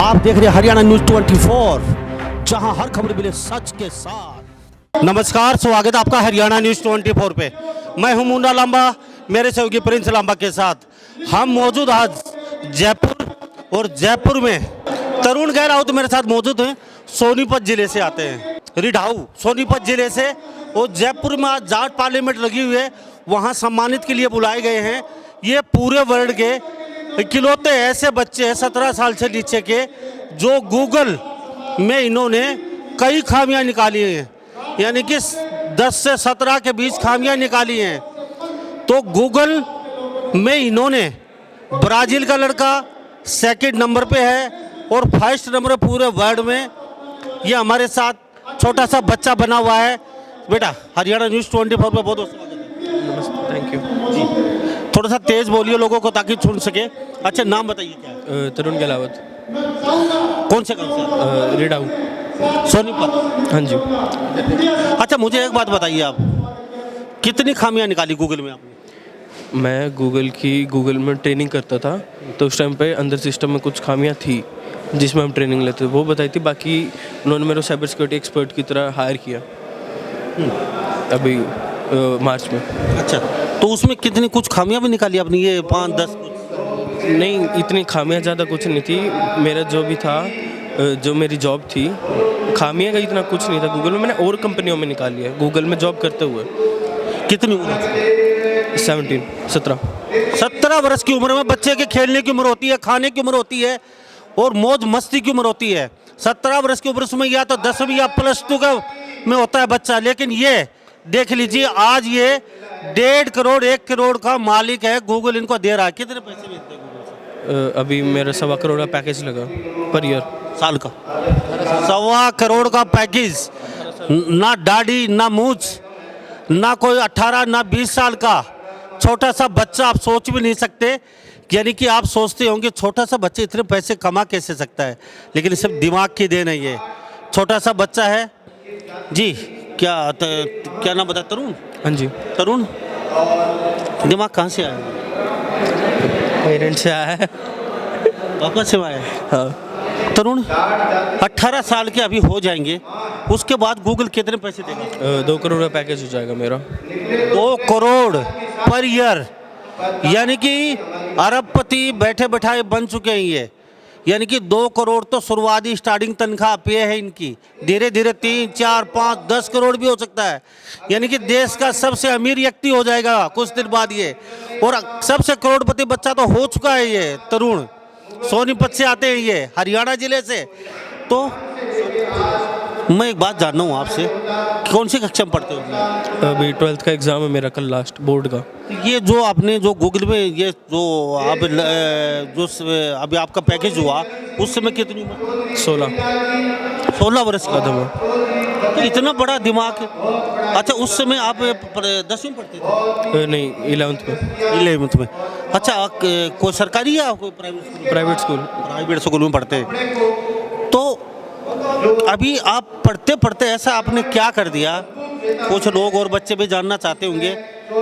आप देख रहे हैं हरियाणा न्यूज 24, जहां हर खबर मिले सच के साथ। नमस्कार, स्वागत है आपका हरियाणा न्यूज 24 पे। मैं हूं मुन्ना लांबा, मेरे सहयोगी प्रिंस लांबा के साथ हम मौजूद आज जयपुर। और जयपुर में तरुण गहरावत मेरे साथ मौजूद हैं। सोनीपत जिले से आते हैं, रिढ़ाऊ सोनीपत जिले से। और जयपुर में आज जाट पार्लियामेंट लगी हुई है, वहाँ सम्मानित के लिए बुलाए गए हैं। ये पूरे वर्ल्ड के इकलौते ऐसे बच्चे हैं 17 साल से नीचे के जो गूगल में इन्होंने कई खामियां निकाली हैं, यानी कि 10 से 17 के बीच खामियां निकाली हैं। तो गूगल में इन्होंने ब्राज़ील का लड़का सेकंड नंबर पे है और फर्स्ट नंबर पूरे वर्ल्ड में। ये हमारे साथ छोटा सा बच्चा बना हुआ है। बेटा, हरियाणा न्यूज़ 24 पे बहुत स्वागत है। नमस्ते, थैंक यू जी, थोड़ा सा तेज बोलिए लोगों को ताकि सुन सके। अच्छा, नाम बताइए क्या है? तरुण गहलावत, कौन से गाँव से? रिढ़ाऊ। सोनीपत। हाँ जी। अच्छा, मुझे एक बात बताइए, आप कितनी खामियां निकाली गूगल में आपने? मैं गूगल में ट्रेनिंग करता था, तो उस टाइम पे अंदर सिस्टम में कुछ खामियां थी जिसमें हम ट्रेनिंग लेते थे, वो बताई थी। बाकी उन्होंने मेरे साइबर सिक्योरिटी एक्सपर्ट की तरह हायर किया अभी मार्च में। अच्छा, तो उसमें कितनी कुछ खामियां भी निकाली आपने? ये 5-10 नहीं, इतनी खामियां ज़्यादा कुछ नहीं थी। मेरा जो भी था, जो मेरी जॉब थी, खामियां का इतना कुछ नहीं था गूगल में। मैंने और कंपनियों में निकाल लिया गूगल में जॉब करते हुए। कितनी उम्र? 17 वर्ष की उम्र में बच्चे के खेलने की उम्र होती है, खाने की उम्र होती है और मौज मस्ती की उम्र होती है। 17 वर्ष की उम्र में या तो 10वीं या +2 का में होता है बच्चा। लेकिन ये देख लीजिए, आज ये 1.5 करोड़ 1 करोड़ का मालिक है। गूगल इनको दे रहा है। कितने पैसे मिलते हैं गूगल से? अभी मेरा 1.25 करोड़ का पैकेज लगा पर ईयर। साल का 1.25 करोड़ का पैकेज। ना दाढ़ी, ना मूछ, ना कोई 18 ना 20 साल का छोटा सा बच्चा। आप सोच भी नहीं सकते, यानी कि आप सोचते होंगे छोटा सा बच्चा इतने पैसे कमा कैसे सकता है, लेकिन ये सब दिमाग की देन है। ये छोटा सा बच्चा है जी। क्या नाम बता? तरुण। हाँ जी। तरुण, दिमाग कहाँ से आया? पेरेंट्स से आया है। पापा से आया? हाँ। तरुण 18 साल के अभी हो जाएंगे, उसके बाद गूगल कितने पैसे देगा? 2 करोड़ का पैकेज हो जाएगा मेरा। 2 करोड़ पर ईयर, यानी कि अरबपति बैठे बैठाए बन चुके हैं ये। यानी कि 2 करोड़ तो शुरुआती स्टार्टिंग तनख्वाह पे है इनकी। धीरे धीरे 3, 4, 5, 10 करोड़ भी हो सकता है। यानी कि देश का सबसे अमीर व्यक्ति हो जाएगा कुछ दिन बाद ये। और सबसे करोड़पति बच्चा तो हो चुका है ये तरुण। सोनीपत से आते हैं ये, हरियाणा जिले से। तो मैं एक बात जानना हूँ आपसे, कौन सी कक्षा में पढ़ते हो? अभी 12th का एग्ज़ाम है मेरा, कल लास्ट बोर्ड का। ये जो आपने जो गूगल में ये जो आप जो अभी आपका पैकेज हुआ, उस समय कितनी उम्र? 16 वर्ष का था। तो इतना बड़ा दिमाग है। अच्छा, उस समय आप 10वीं पढ़ते थे? नहीं, 11th में। अच्छा, कोई सरकारी या कोई प्राइवेट स्कूल? प्राइवेट स्कूल में पढ़ते हैं। तो अभी आप पढ़ते पढ़ते ऐसा आपने क्या कर दिया? कुछ लोग और बच्चे भी जानना चाहते होंगे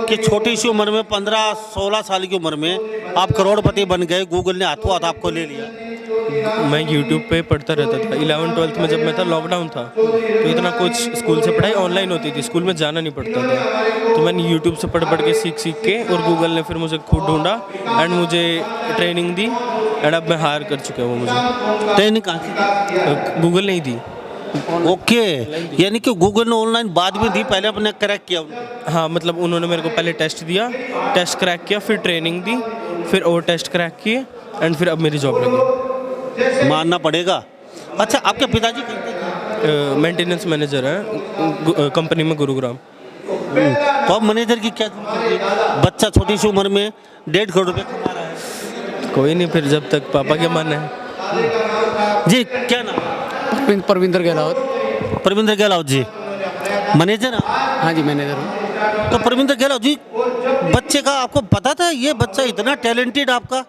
कि छोटी सी उम्र में 15-16 साल की उम्र में आप करोड़पति बन गए, गूगल ने हाथों हाथ आपको ले लिया। मैं यूट्यूब पे पढ़ता रहता था। 11th-12th में जब मैं था, लॉकडाउन था, तो इतना कुछ स्कूल से पढ़ाई ऑनलाइन होती थी, स्कूल में जाना नहीं पड़ता था। तो मैंने यूट्यूब से पढ़ के सीख के, और गूगल ने फिर मुझे खुद ढूंढा एंड मुझे ट्रेनिंग दी। एंड अब मैं हायर कर चुका हूँ। मुझे ट्रेनिंग कहाँ से? गूगल ने ही दी। ओके, यानी कि गूगल ने ऑनलाइन बाद में दी, पहले अपने क्रैक किया उनको? हाँ, मतलब उन्होंने मेरे को पहले टेस्ट दिया, टेस्ट क्रैक किया, फिर ट्रेनिंग दी, फिर और टेस्ट क्रैक किए, एंड फिर अब मेरी जॉब लगी। मानना पड़ेगा। अच्छा, आपके पिताजी करते थे? मेंटेनेंस मैनेजर हैं कंपनी में, गुरुग्राम। तो अब मैनेजर की क्या जरूरत है? बच्चा छोटी सी उम्र में 1.5 करोड़ रुपये कमा रहा है। कोई नहीं, फिर जब तक पापा के मन है। जी, क्या नाम? परविंदर गहलावत। परविंदर गहलावत जी, मैनेजर? हाँ जी, मैनेजर हूँ। तो परविंदर गहलावत जी, बच्चे का आपको पता था ये बच्चा इतना टैलेंटेड आपका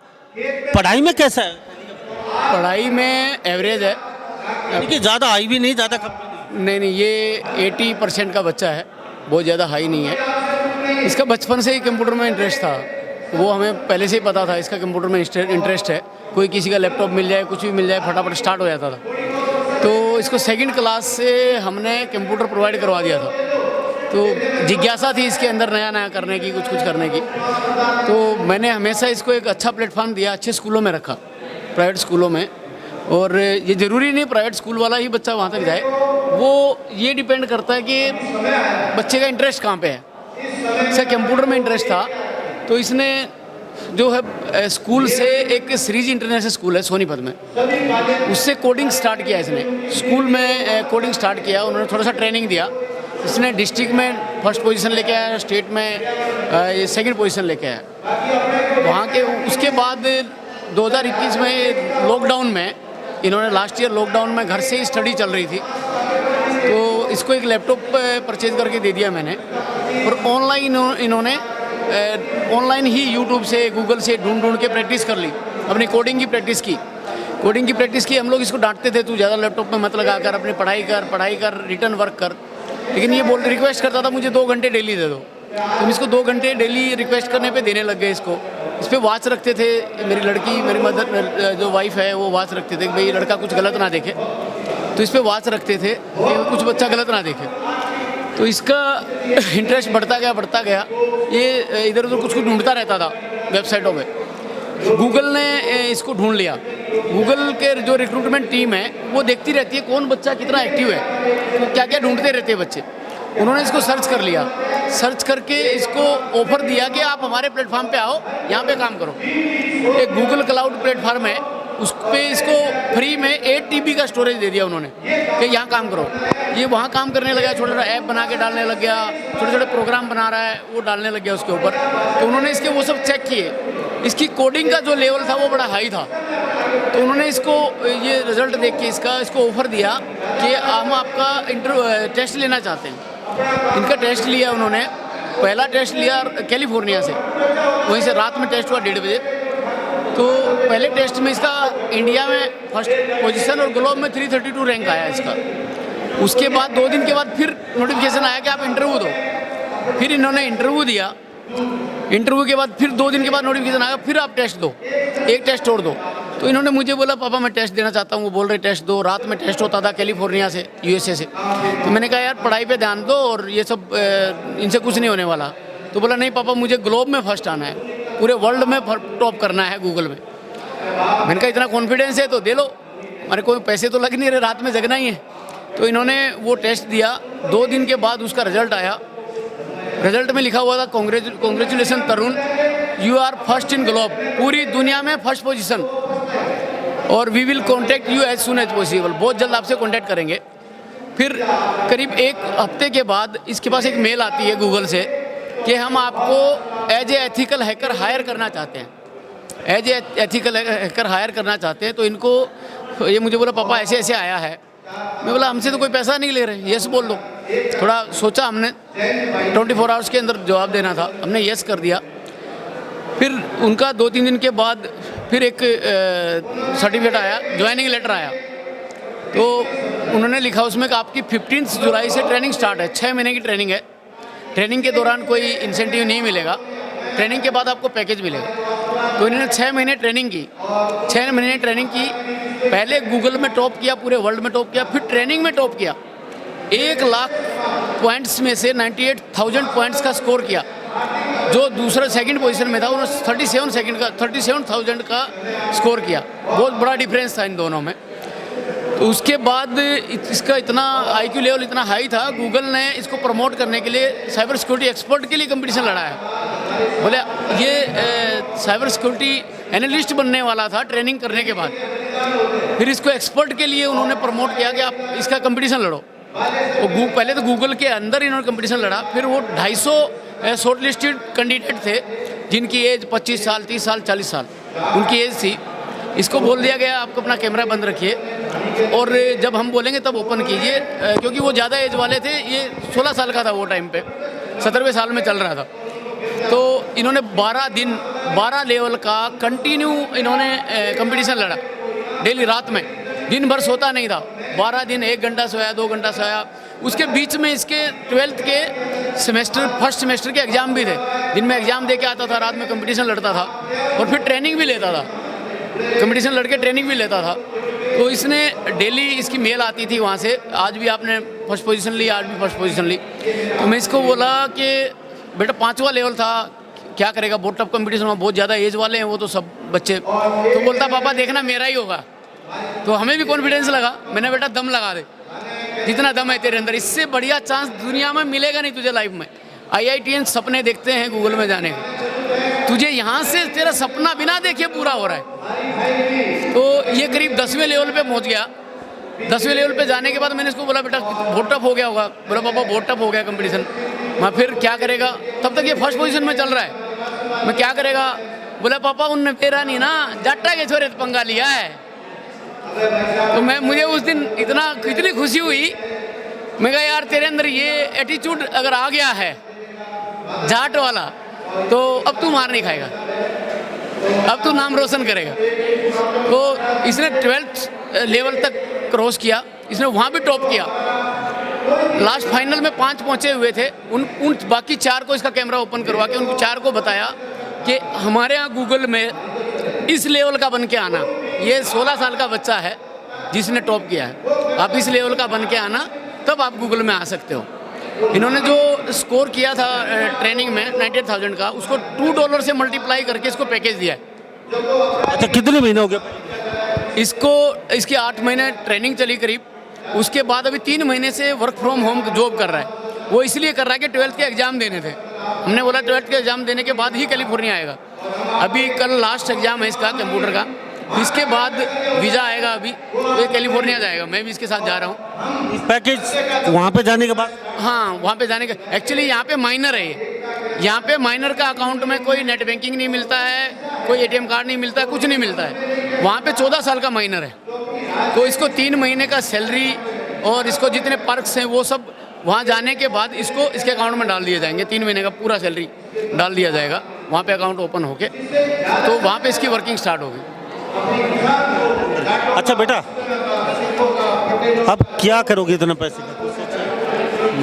पढ़ाई में कैसा है? पढ़ाई में एवरेज है। देखिए, ज़्यादा हाई भी नहीं, ज़्यादा कम नहीं, ये 80% का बच्चा है, बहुत ज़्यादा हाई नहीं है। इसका बचपन से ही कंप्यूटर में इंटरेस्ट था, वो हमें पहले से ही पता था इसका कंप्यूटर में इंटरेस्ट है। कोई किसी का लैपटॉप मिल जाए, कुछ भी मिल जाए, फटाफट स्टार्ट हो जाता था। तो इसको सेकंड क्लास से हमने कंप्यूटर प्रोवाइड करवा दिया था। तो जिज्ञासा थी इसके अंदर नया नया करने की, कुछ करने की। तो मैंने हमेशा इसको एक अच्छा प्लेटफॉर्म दिया, अच्छे स्कूलों में रखा, प्राइवेट स्कूलों में। और ये ज़रूरी नहीं प्राइवेट स्कूल वाला ही बच्चा वहाँ तक जाए, वो ये डिपेंड करता है कि बच्चे का इंटरेस्ट कहाँ पे है। इसका कंप्यूटर में इंटरेस्ट था, तो इसने जो है स्कूल से एक सीरीज इंटरनेशनल स्कूल है सोनीपत में, उससे कोडिंग स्टार्ट किया इसने। स्कूल में कोडिंग स्टार्ट किया, उन्होंने थोड़ा सा ट्रेनिंग दिया। इसने डिस्ट्रिक्ट में फर्स्ट पोजीशन लेके आया, स्टेट में सेकंड पोजीशन लेके आया वहाँ के। उसके बाद 2021 में लॉकडाउन में इन्होंने, लास्ट ईयर लॉकडाउन में घर से ही स्टडी चल रही थी, तो इसको एक लैपटॉप परचेज करके दे दिया मैंने। और ऑनलाइन इन्होंने ऑनलाइन ही यूट्यूब से, गूगल से ढूंढ के प्रैक्टिस कर ली, अपनी कोडिंग की प्रैक्टिस की। कोडिंग की प्रैक्टिस की। हम लोग इसको डांटते थे, तू ज़्यादा लैपटॉप में मत लगा कर, अपनी पढ़ाई कर, रिटर्न वर्क कर। लेकिन ये रिक्वेस्ट करता था, मुझे 2 घंटे डेली दे दो। तो हम इसको 2 घंटे डेली रिक्वेस्ट करने पे देने लग गए इसको। इस पर वॉच रखते थे, मेरी लड़की, मेरी मदर जो वाइफ है वो वॉच रखते थे कि भाई लड़का कुछ गलत ना देखे। तो इस पर वॉच रखते थे कि कुछ बच्चा गलत ना देखे। तो इसका इंटरेस्ट बढ़ता गया। ये इधर उधर कुछ ढूंढता रहता था वेबसाइटों पे। गूगल ने इसको ढूंढ लिया। गूगल के जो रिक्रूटमेंट टीम है वो देखती रहती है कौन बच्चा कितना एक्टिव है, तो क्या क्या ढूंढते रहते हैं बच्चे। उन्होंने इसको सर्च कर लिया, सर्च करके इसको ऑफर दिया कि आप हमारे प्लेटफॉर्म पे आओ, यहाँ पे काम करो। एक गूगल क्लाउड प्लेटफॉर्म है, उस पर इसको फ्री में 8 TB का स्टोरेज दे दिया उन्होंने कि यहाँ काम करो। ये वहाँ काम करने लगा, छोटा छोटा ऐप बना के डालने लग गया, छोटे छोटे प्रोग्राम बना रहा है वो डालने लग गया उसके ऊपर। तो उन्होंने इसके वो सब चेक किए। इसकी कोडिंग का जो लेवल था वो बड़ा हाई था। तो उन्होंने इसको ये रिज़ल्ट देख के इसको ऑफ़र दिया कि हम आपका टेस्ट लेना चाहते हैं। इनका टेस्ट लिया उन्होंने। पहला टेस्ट लिया कैलिफोर्निया से, वहीं से रात में टेस्ट हुआ 1:30 बजे। तो पहले टेस्ट में इसका इंडिया में फर्स्ट पोजीशन और ग्लोब में 332 रैंक आया इसका। उसके बाद 2 दिन के बाद फिर नोटिफिकेशन आया कि आप इंटरव्यू दो। फिर इन्होंने इंटरव्यू दिया। इंटरव्यू के बाद फिर 2 दिन के बाद नोटिफिकेशन आया, फिर आप टेस्ट दो, एक टेस्ट और दो। तो इन्होंने मुझे बोला पापा मैं टेस्ट देना चाहता हूँ। वो बोल रहे टेस्ट दो। रात में टेस्ट होता था कैलिफोर्निया से, USA से। तो मैंने कहा यार पढ़ाई पे ध्यान दो और ये सब इनसे कुछ नहीं होने वाला। तो बोला नहीं पापा मुझे ग्लोब में फर्स्ट आना है, पूरे वर्ल्ड में टॉप करना है गूगल में। मैंने कहा इतना कॉन्फिडेंस है तो दे लो, हमारे कोई पैसे तो लग नहीं रहे, रात में जगना ही है। तो इन्होंने वो टेस्ट दिया। 2 दिन के बाद उसका रिजल्ट आया। रिजल्ट में लिखा हुआ था congratulation Tarun, you are first in globe, पूरी दुनिया में फर्स्ट पोजीशन, और we will contact you as soon as possible, बहुत जल्द आपसे कॉन्टैक्ट करेंगे। फिर करीब 1 हफ्ते के बाद इसके पास एक मेल आती है गूगल से कि हम आपको as a ethical hacker hire करना चाहते हैं, as a ethical hacker hire करना चाहते हैं। तो इनको ये मुझे बोला पापा ऐसे ऐसे आया है। मैं बोला हमसे तो कोई पैसा नहीं ले रहे, यस बोल दो। थोड़ा सोचा हमने, 24 आवर्स के अंदर जवाब देना था, हमने यस कर दिया। फिर उनका 2-3 दिन के बाद फिर एक सर्टिफिकेट आया, ज्वाइनिंग लेटर आया। तो उन्होंने लिखा उसमें कि आपकी 15 जुलाई से ट्रेनिंग स्टार्ट है, 6 महीने की ट्रेनिंग है। ट्रेनिंग के दौरान कोई इंसेंटिव नहीं मिलेगा, ट्रेनिंग के बाद आपको पैकेज मिलेगा। तो इन्होंने 6 महीने ट्रेनिंग की। 6 महीने ट्रेनिंग की, पहले गूगल में टॉप किया, पूरे वर्ल्ड में टॉप किया, फिर ट्रेनिंग में टॉप किया। 1 लाख पॉइंट्स में से 98,000 पॉइंट्स का स्कोर किया। जो दूसरा सेकंड पोजीशन में था उन्होंने 37,000 का स्कोर किया। बहुत बड़ा डिफरेंस था इन दोनों में। तो उसके बाद इसका इतना IQ लेवल इतना हाई था, गूगल ने इसको प्रमोट करने के लिए साइबर सिक्योरिटी एक्सपर्ट के लिए कंपटीशन लड़ाया। बोले ये साइबर सिक्योरिटी एनालिस्ट बनने वाला था ट्रेनिंग करने के बाद। फिर इसको एक्सपर्ट के लिए उन्होंने प्रमोट किया कि आप इसका कंपटीशन लड़ो। तो पहले तो गूगल के अंदर इन्होंने कंपटीशन लड़ा। फिर वो 250 शॉर्ट लिस्टेड कैंडिडेट थे जिनकी एज 25 साल, 30 साल, 40 साल उनकी एज थी। इसको बोल दिया गया आपको अपना कैमरा बंद रखिए और जब हम बोलेंगे तब ओपन कीजिए, क्योंकि वो ज़्यादा एज वाले थे। ये 16 साल का था वो टाइम पे, 17वें साल में चल रहा था। तो इन्होंने 12 दिन 12 लेवल का कंटिन्यू इन्होंने कंपटीशन लड़ा, डेली रात में, दिन भर सोता नहीं था। 12 दिन 1 घंटा सोया, 2 घंटा सोया। उसके बीच में इसके 12th के सेमेस्टर, फर्स्ट सेमेस्टर के एग्ज़ाम भी थे। दिन में एग्ज़ाम दे के आता था, रात में कंपटीशन लड़ता था और फिर ट्रेनिंग भी लेता था। कंपटीशन लड़के ट्रेनिंग भी लेता था। तो इसने डेली इसकी मेल आती थी वहाँ से, आज भी आपने फर्स्ट पोजीशन ली, आज भी फर्स्ट पोजीशन ली। तो मैं इसको बोला कि बेटा 5वां लेवल था, क्या करेगा, बहुत टफ कंपटीशन हुआ, बहुत ज़्यादा एज वाले हैं वो तो सब बच्चे। तो बोलता पापा देखना मेरा ही होगा। तो हमें भी कॉन्फिडेंस लगा। मैंने बेटा दम लगा दे, जितना दम है तेरे अंदर, इससे बढ़िया चांस दुनिया में मिलेगा नहीं तुझे लाइफ में। IITians सपने देखते हैं गूगल में जाने का, तुझे यहाँ से तेरा सपना बिना देखे पूरा हो रहा है। तो ये करीब 10वें लेवल पे पहुँच गया। 10वें लेवल पे जाने के बाद मैंने इसको बोला बेटा बहुत टफ हो गया होगा। बोला पापा बहुत टफ हो गया कंपटीशन। मैं फिर क्या करेगा, तब तक ये फर्स्ट पोजीशन में चल रहा है, मैं क्या करेगा। बोला पापा उनने तेरा नहीं ना जाटा के छोरे पंगा लिया है। तो मुझे उस दिन इतनी खुशी हुई। मैं कहा यार तेरे अंदर ये एटीट्यूड अगर आ गया है जाट वाला, तो अब तू मार नहीं खाएगा, अब तू नाम रोशन करेगा। तो इसने 12th लेवल तक क्रॉस किया, इसने वहाँ भी टॉप किया। लास्ट फाइनल में 5 पहुँचे हुए थे। उन बाकी 4 को इसका कैमरा ओपन करवा के उन 4 को बताया कि हमारे यहाँ गूगल में इस लेवल का बन के आना। ये 16 साल का बच्चा है जिसने टॉप किया है, आप इस लेवल का बन के आना तब आप गूगल में आ सकते हो। इन्होंने जो स्कोर किया था ट्रेनिंग में 98,000 का, उसको $2 से मल्टीप्लाई करके इसको पैकेज दिया है। अच्छा कितने महीने हो गए इसकी 8 महीने ट्रेनिंग चली करीब। उसके बाद अभी 3 महीने से वर्क फ्रॉम होम जॉब कर रहा है। वो इसलिए कर रहा है कि 12th के एग्ज़ाम देने थे। हमने बोला 12th के एग्ज़ाम देने के बाद ही कैलिफोर्निया आएगा। अभी कल लास्ट एग्ज़ाम है इसका कंप्यूटर का, इसके बाद वीज़ा आएगा। अभी तो ये कैलिफोर्निया जाएगा, मैं भी इसके साथ जा रहा हूँ। पैकेज वहाँ पे जाने के बाद? हाँ वहाँ पे जाने का, एक्चुअली यहाँ पे माइनर है ये। यहाँ पे माइनर का अकाउंट में कोई नेट बैंकिंग नहीं मिलता है, कोई ATM कार्ड नहीं मिलता है, कुछ नहीं मिलता है। वहाँ पे 14 साल का माइनर है। तो इसको 3 महीने का सैलरी और इसको जितने पर्क्स हैं वो सब वहाँ जाने के बाद इसको इसके अकाउंट में डाल दिए जाएंगे। 3 महीने का पूरा सैलरी डाल दिया जाएगा वहाँ पे अकाउंट ओपन होके, तो वहाँ पे इसकी वर्किंग स्टार्ट होगी। अच्छा बेटा, अब क्या करोगे इतने पैसे का?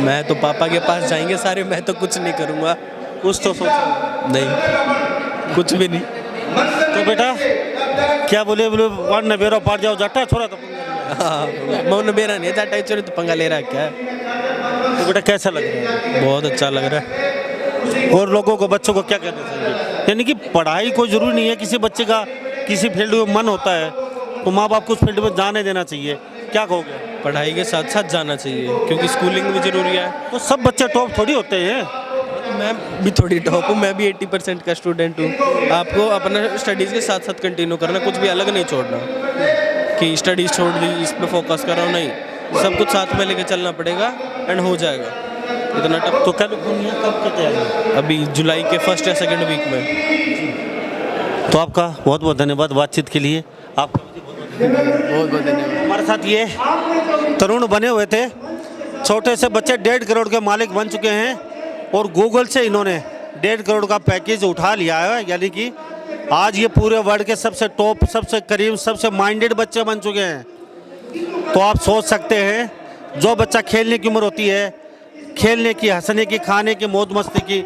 मैं तो पापा के पास जाएंगे सारे, मैं तो कुछ नहीं करूँगा। कुछ तो सोचो। नहीं, कुछ भी नहीं। तो बेटा क्या बोले वन न बेरो पाट जाओ जाटा छोड़ा तो? हाँ, मैं बेरा नहीं जाटा ही छोरे तो पंगा ले रहा है क्या? तो बेटा कैसा लग रहा है? बहुत अच्छा लग रहा है। और लोगों को, बच्चों को क्या कहना चाहिए? यानी कि पढ़ाई कोई ज़रूरी नहीं है, किसी बच्चे का किसी फील्ड में मन होता है तो माँ बाप को उस फील्ड में जाने देना चाहिए। क्या कहोगे? पढ़ाई के साथ साथ जाना चाहिए क्योंकि स्कूलिंग भी ज़रूरी है। तो सब बच्चे टॉप थोड़ी होते हैं। मैं भी थोड़ी टॉप हूँ, मैं भी 80% का स्टूडेंट हूँ। आपको अपना स्टडीज़ के साथ साथ कंटिन्यू करना, कुछ भी अलग नहीं छोड़ना कि स्टडीज़ छोड़ दी इस पर फोकस कर रहा हूँ, नहीं, सब कुछ साथ में लेके चलना पड़ेगा एंड हो जाएगा। इतना टफ। तो कैलिफोर्निया कब की तैयारी? अभी जुलाई के 1st या 2nd वीक में। तो आपका बहुत बहुत धन्यवाद बातचीत के लिए। आपका बहुत बहुत धन्यवाद। हमारे साथ ये तरुण बने हुए थे, छोटे से बच्चे 1.5 करोड़ के मालिक बन चुके हैं और गूगल से इन्होंने 1.5 करोड़ का पैकेज उठा लिया है। यानी कि आज ये पूरे वर्ल्ड के सबसे टॉप, सबसे करीब, सबसे माइंडेड बच्चे बन चुके हैं। तो आप सोच सकते हैं, जो बच्चा खेलने की उम्र होती है, खेलने की, हंसने की, खाने की, मौज मस्ती की,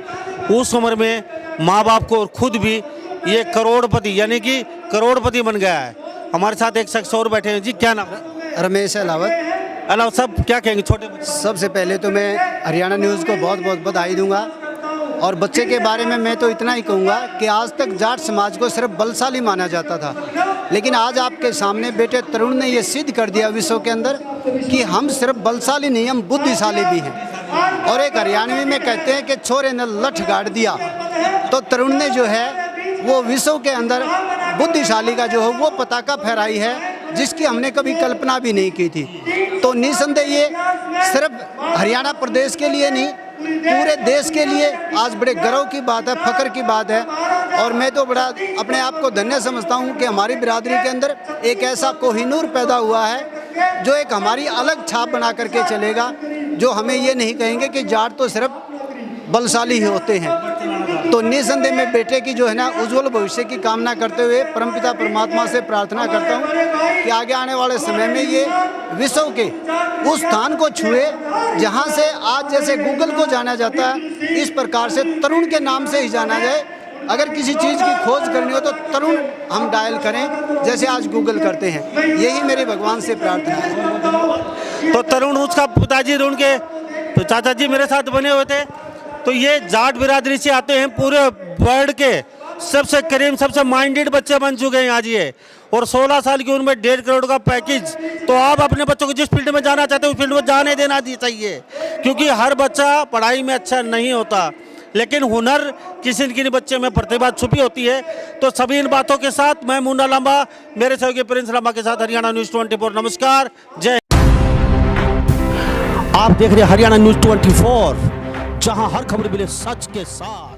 उस उम्र में माँ बाप को और खुद भी ये करोड़पति यानी कि करोड़पति बन गया है। हमारे साथ एक शख्स और बैठे हैं। जी क्या नाम है? रमेश अलावत। अलाव साहब क्या कहेंगे छोटे बच्चे? सबसे पहले तो मैं हरियाणा न्यूज़ को बहुत बहुत बधाई दूंगा। और बच्चे के बारे में मैं तो इतना ही कहूँगा कि आज तक जाट समाज को सिर्फ बलशाली माना जाता था, लेकिन आज आपके सामने बेटे तरुण ने ये सिद्ध कर दिया विश्व के अंदर कि हम सिर्फ बलशाली नहीं, हम बुद्धिशाली भी हैं। और एक हरियाणवी में कहते हैं कि छोरे ने लठ गाड़ दिया, तो तरुण ने जो है वो विश्व के अंदर बुद्धिशाली का जो है वो पताका फहराई है, जिसकी हमने कभी कल्पना भी नहीं की थी। तो निसंदेह ये सिर्फ हरियाणा प्रदेश के लिए नहीं, पूरे देश के लिए आज बड़े गर्व की बात है, फ़ख्र की बात है। और मैं तो बड़ा अपने आप को धन्य समझता हूँ कि हमारी बिरादरी के अंदर एक ऐसा कोहिनूर पैदा हुआ है जो एक हमारी अलग छाप बना करके चलेगा, जो हमें ये नहीं कहेंगे कि जाट तो सिर्फ बलशाली ही होते हैं। तो निसंदेह मैं बेटे की जो है ना उज्जवल भविष्य की कामना करते हुए परमपिता परमात्मा से प्रार्थना करता हूँ कि आगे आने वाले समय में ये विश्व के उस स्थान को छुए जहाँ से आज जैसे गूगल को जाना जाता है, इस प्रकार से तरुण के नाम से ही जाना जाए। अगर किसी चीज़ की खोज करनी हो तो तरुण हम डायल करें, जैसे आज गूगल करते हैं। यही मेरे भगवान से प्रार्थना है। तो तरुण उसका पिताजी ढूंढ के, तो चाचा जी मेरे साथ बने हुए थे। तो ये जाट बिरादरी से आते हैं, पूरे वर्ल्ड के सबसे करीब सबसे माइंडेड बच्चे बन चुके हैं आज ये, और 16 साल की उम्र में 1.5 करोड़ का पैकेज। तो आप अपने बच्चों को जिस फील्ड में जाना चाहते हो उस फील्ड में जाने देना चाहिए, क्योंकि हर बच्चा पढ़ाई में अच्छा नहीं होता, लेकिन हुनर किसी न किसी बच्चे में प्रतिभा छुपी होती है। तो सभी इन बातों के साथ मैं मुन्ना लांबा, मेरे सहयोगी प्रिंस लांबा के साथ हरियाणा न्यूज़ 24। नमस्कार, जय। आप देख रहे हैं हरियाणा न्यूज़ 24, जहां हर खबर मिले सच के साथ।